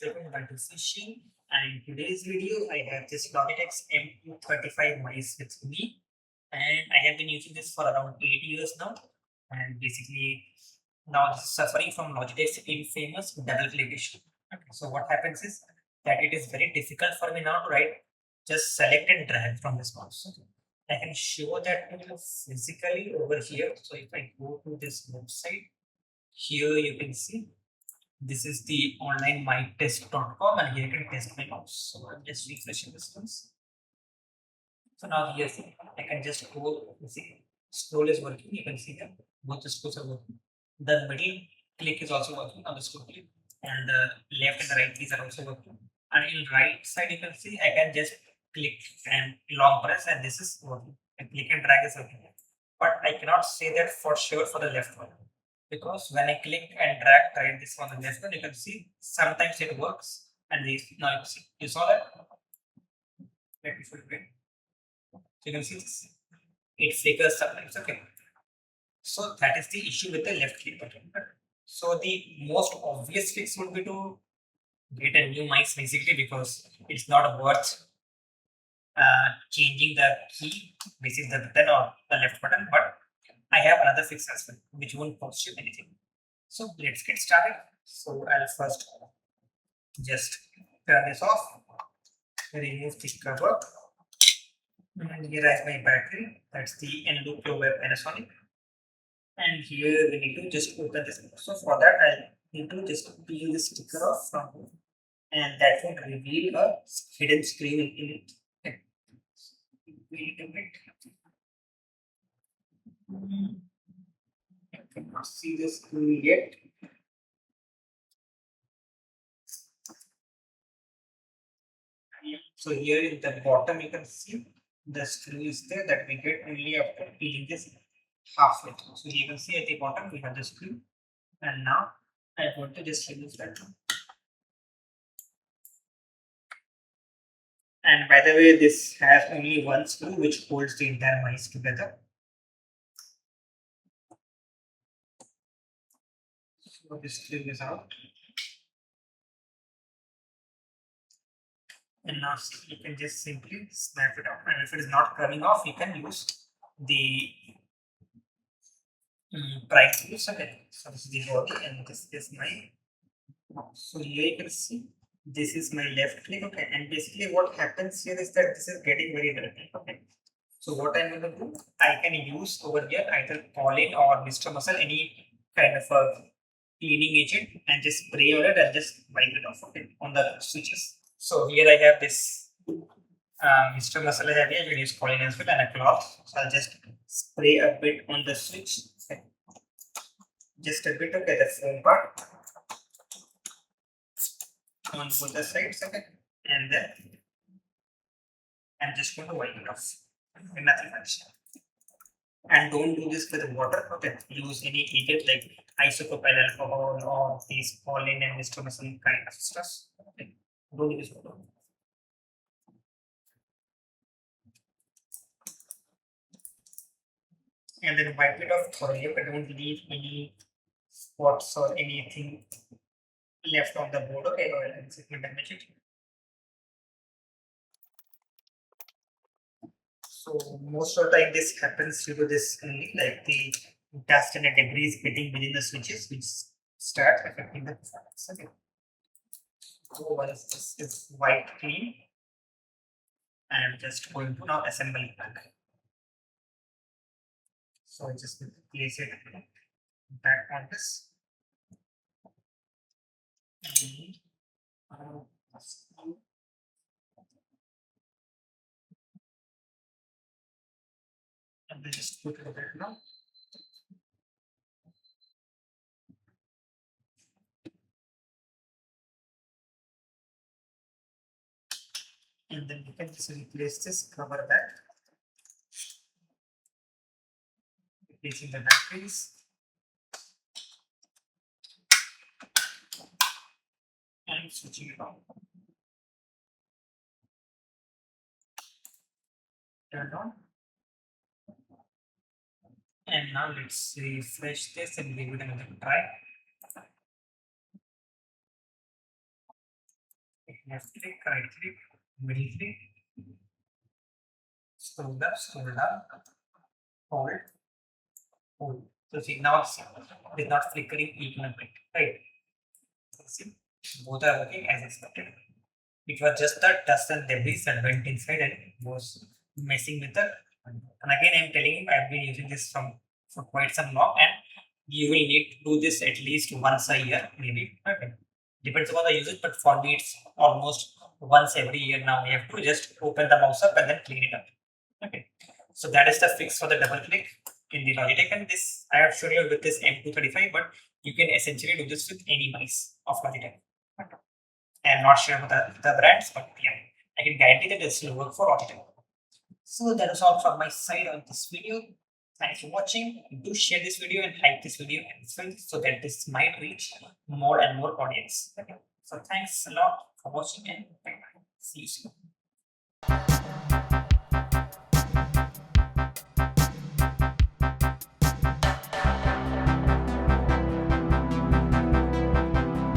welcome back to Fishing. And in today's video, I have this Logitech's M235 mice with me, and I have been using this for around 8 years now. And basically, now this is suffering from Logitech's infamous double click issue. Okay, so what happens is that it is very difficult for me now to write just select and drag from this mouse. Okay. I can show that to you physically over here. So if I go to this website, here you can see this is the online mytest.com and here you can test my mouse. So I'm just refreshing this once. So now here I can just go, see, scroll is working. You can see that both the scrolls are working. The middle click is also working on the scroll click, and the left and the right keys are also working. And in right side, you can see I can just click and long press, and this is working. And click and drag is working. But I cannot say that for sure for the left one, because when I click and drag this on the left one, you can see sometimes it works, and now you see you saw that. Let me show you again. So you can see this. It flickers sometimes. Okay. So that is the issue with the left click button. So the most obvious fix would be to get a new mice basically, because it's not worth changing the key, basically the button or the left button. But I have another fix as well, which won't cost you anything. So let's get started. So I'll first just turn this off, remove the cover, and here is my battery. That's the N2 Web Panasonic. And here we need to just open this. So for that, I need to just peel the sticker off from here, and that would reveal a hidden screen in it. Okay. Wait a bit. I cannot see the screen yet. So here in the bottom, you can see the screw is there that we get only after peeling this halfway through. So you can see at the bottom we have the screw, and now I want to just remove that. And by the way, this has only one screw which holds the entire mice together. So this screw is out. And now you can just simply snap it off. And if it is not coming off, you can use the pry tools. Okay. So this is the body and this is my. So here you can see this is my left click. Okay. And basically what happens here is that this is getting very dirty. Okay. So what I'm going to do, I can use over here either Pauline or Mr. Muscle, any kind of a cleaning agent, and just spray on it and just wipe it off, okay, on the switches. So here I have this Mr. Muscle I have here. You can use Pauline as well and a cloth. So I'll just spray a bit on the switch. Okay. Just a bit, okay, the foam part on both the sides, okay, and then I'm just going to wipe it off. Okay, nothing much. And don't do this with water. Okay, use any agent like isopropyl alcohol or these Pauline and Mr. Muscle kind of stuff. Okay. Don't use water. And then wipe it off thoroughly, but don't leave any spots or anything left on the board, okay, or else it will damage it. So most of the time this happens due to this only, like the dust and the debris getting within the switches, which start affecting the performance. Okay. So once this is wiped clean, I am just going to now assemble it back. So I just need to place it back on this. And we just put it over now. And then we can just replace this cover back, replacing the batteries. And switching it on. Turned on. And now let's refresh this and give it another try. left click, right click, middle click, scroll up, scroll down, hold, hold. So see now it is not flickering even a bit, right? So see, both are working as expected. It was just the dust and debris that went inside and was messing with the. And again, I'm telling you, I've been using this for quite some long, and you will need to do this at least once a year, maybe. Okay. Depends upon the usage, but for me, it's almost once every year now. You have to just open the mouse up and then clean it up. Okay. So that is the fix for the double click in the Logitech, and this I have shown you with this M235, but you can essentially do this with any mice of Logitech. I'm not sure about the brands, but yeah, I can guarantee that this will work for Logitech. So that is all from my side on this video. Thanks for watching. Do share this video and like this video as well so that this might reach more and more audience. Okay. So thanks a lot for watching and bye bye. See you soon.